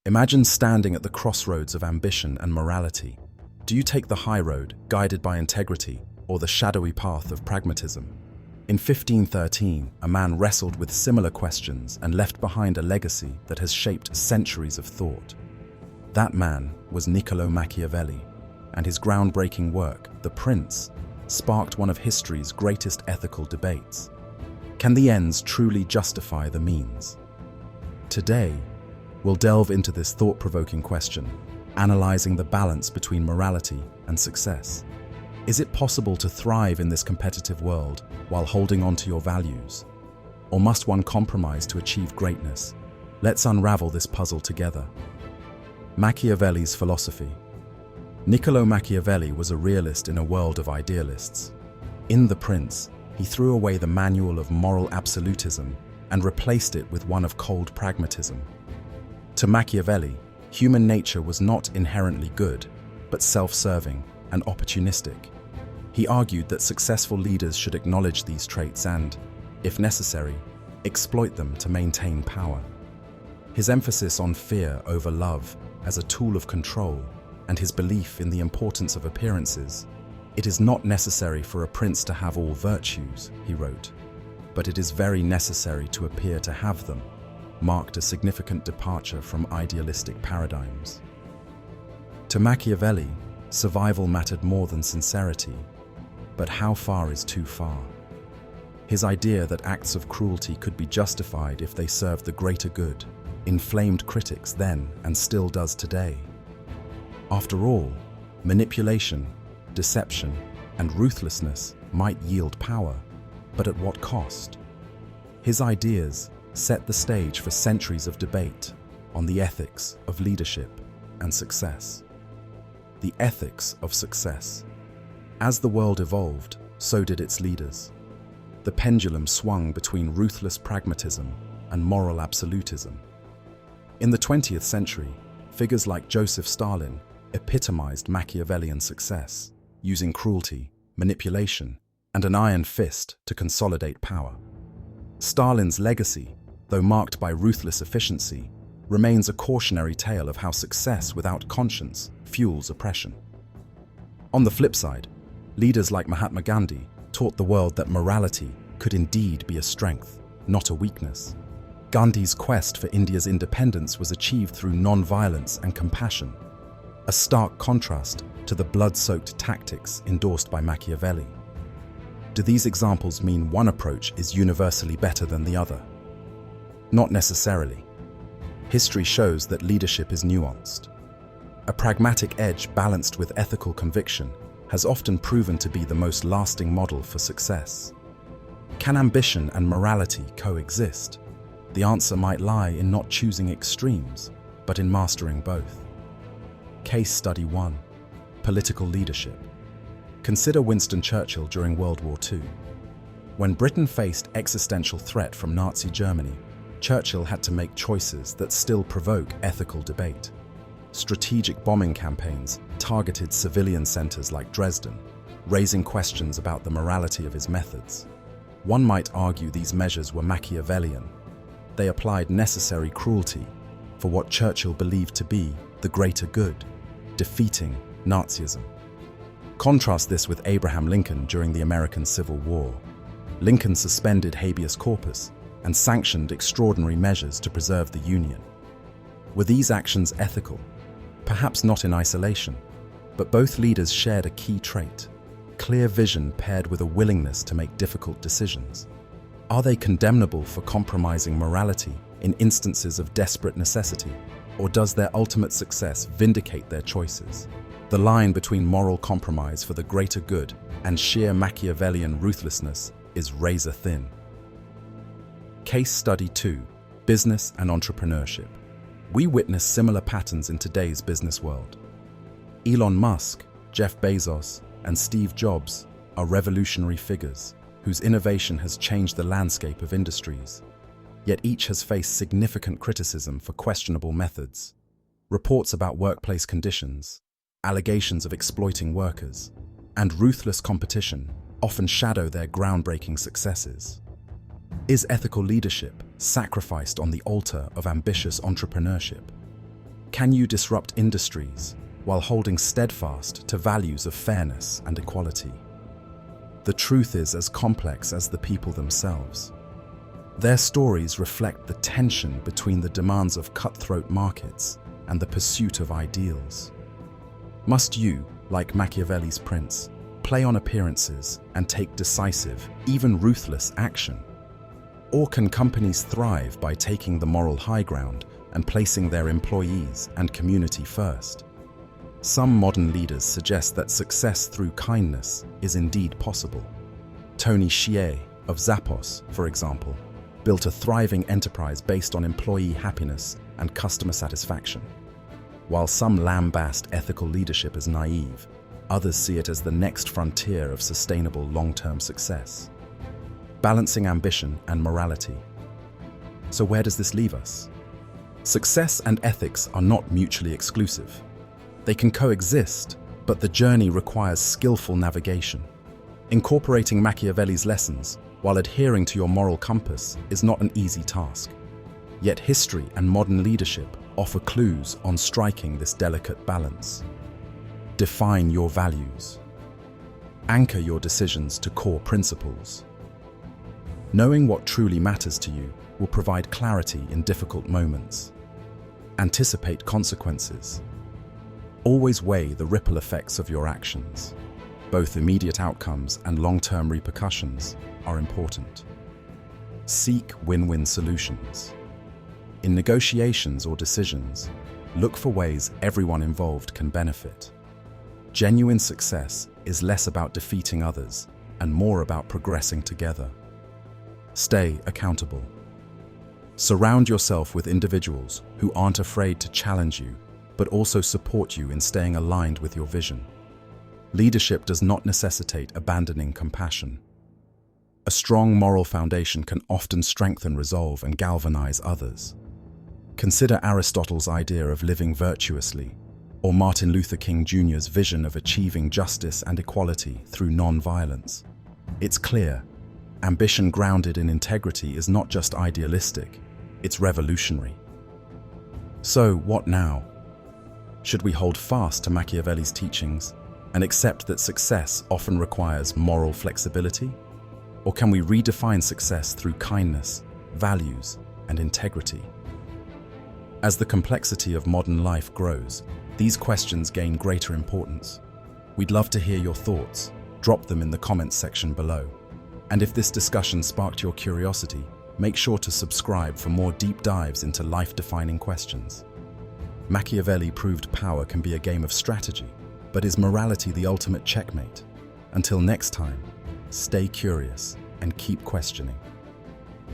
Imagine standing at the crossroads of ambition and morality. Do you take the high road, guided by integrity, or the shadowy path of pragmatism? In 1513, a man wrestled with similar questions and left behind a legacy that has shaped centuries of thought. That man was Niccolò Machiavelli, and his groundbreaking work, The Prince, sparked one of history's greatest ethical debates. Can the ends truly justify the means? Today, we'll delve into this thought-provoking question, analyzing the balance between morality and success. Is it possible to thrive in this competitive world while holding on to your values? Or must one compromise to achieve greatness? Let's unravel this puzzle together. Machiavelli's philosophy. Niccolò Machiavelli was a realist in a world of idealists. In The Prince, he threw away the manual of moral absolutism and replaced it with one of cold pragmatism. To Machiavelli, human nature was not inherently good, but self-serving and opportunistic. He argued that successful leaders should acknowledge these traits and, if necessary, exploit them to maintain power. His emphasis on fear over love as a tool of control and his belief in the importance of appearances. "It is not necessary for a prince to have all virtues," he wrote, "but it is very necessary to appear to have them," marked a significant departure from idealistic paradigms. To Machiavelli, survival mattered more than sincerity, but how far is too far? His idea that acts of cruelty could be justified if they served the greater good inflamed critics then and still does today. After all, manipulation, deception, and ruthlessness might yield power, but at what cost? His ideas set the stage for centuries of debate on the ethics of leadership and success. The ethics of success. As the world evolved, so did its leaders. The pendulum swung between ruthless pragmatism and moral absolutism. In the 20th century, figures like Joseph Stalin epitomized Machiavellian success, using cruelty, manipulation, and an iron fist to consolidate power. Stalin's legacy, though marked by ruthless efficiency, remains a cautionary tale of how success without conscience fuels oppression. On the flip side, leaders like Mahatma Gandhi taught the world that morality could indeed be a strength, not a weakness. Gandhi's quest for India's independence was achieved through non-violence and compassion, a stark contrast to the blood-soaked tactics endorsed by Machiavelli. Do these examples mean one approach is universally better than the other? Not necessarily. History shows that leadership is nuanced. A pragmatic edge balanced with ethical conviction has often proven to be the most lasting model for success. Can ambition and morality coexist? The answer might lie in not choosing extremes, but in mastering both. Case Study 1. Political leadership. Consider Winston Churchill during World War II. When Britain faced existential threat from Nazi Germany, Churchill had to make choices that still provoke ethical debate. Strategic bombing campaigns targeted civilian centers like Dresden, raising questions about the morality of his methods. One might argue these measures were Machiavellian. They applied necessary cruelty for what Churchill believed to be the greater good, defeating Nazism. Contrast this with Abraham Lincoln during the American Civil War. Lincoln suspended habeas corpus and sanctioned extraordinary measures to preserve the Union. Were these actions ethical? Perhaps not in isolation, but both leaders shared a key trait: clear vision paired with a willingness to make difficult decisions. Are they condemnable for compromising morality in instances of desperate necessity, or does their ultimate success vindicate their choices? The line between moral compromise for the greater good and sheer Machiavellian ruthlessness is razor thin. Case Study 2. Business and entrepreneurship. We witness similar patterns in today's business world. Elon Musk, Jeff Bezos, and Steve Jobs are revolutionary figures whose innovation has changed the landscape of industries. Yet each has faced significant criticism for questionable methods. Reports about workplace conditions, allegations of exploiting workers, and ruthless competition often shadow their groundbreaking successes. Is ethical leadership sacrificed on the altar of ambitious entrepreneurship? Can you disrupt industries while holding steadfast to values of fairness and equality? The truth is as complex as the people themselves. Their stories reflect the tension between the demands of cutthroat markets and the pursuit of ideals. Must you, like Machiavelli's prince, play on appearances and take decisive, even ruthless action? Or can companies thrive by taking the moral high ground and placing their employees and community first? Some modern leaders suggest that success through kindness is indeed possible. Tony Hsieh of Zappos, for example, built a thriving enterprise based on employee happiness and customer satisfaction. While some lambast ethical leadership as naive, others see it as the next frontier of sustainable long-term success. Balancing ambition and morality. So where does this leave us? Success and ethics are not mutually exclusive. They can coexist, but the journey requires skillful navigation. Incorporating Machiavelli's lessons while adhering to your moral compass is not an easy task. Yet history and modern leadership offer clues on striking this delicate balance. Define your values. Anchor your decisions to core principles. Knowing what truly matters to you will provide clarity in difficult moments. Anticipate consequences. Always weigh the ripple effects of your actions. Both immediate outcomes and long-term repercussions are important. Seek win-win solutions. In negotiations or decisions, look for ways everyone involved can benefit. Genuine success is less about defeating others and more about progressing together. Stay accountable. Surround yourself with individuals who aren't afraid to challenge you, but also support you in staying aligned with your vision. Leadership does not necessitate abandoning compassion. A strong moral foundation can often strengthen resolve and galvanize others. Consider Aristotle's idea of living virtuously, or Martin Luther King Jr.'s vision of achieving justice and equality through non-violence. It's clear, ambition grounded in integrity is not just idealistic, it's revolutionary. So, what now? Should we hold fast to Machiavelli's teachings and accept that success often requires moral flexibility? Or can we redefine success through kindness, values, and integrity? As the complexity of modern life grows, these questions gain greater importance. We'd love to hear your thoughts. Drop them in the comments section below. And if this discussion sparked your curiosity, make sure to subscribe for more deep dives into life-defining questions. Machiavelli proved power can be a game of strategy, but is morality the ultimate checkmate? Until next time, stay curious and keep questioning.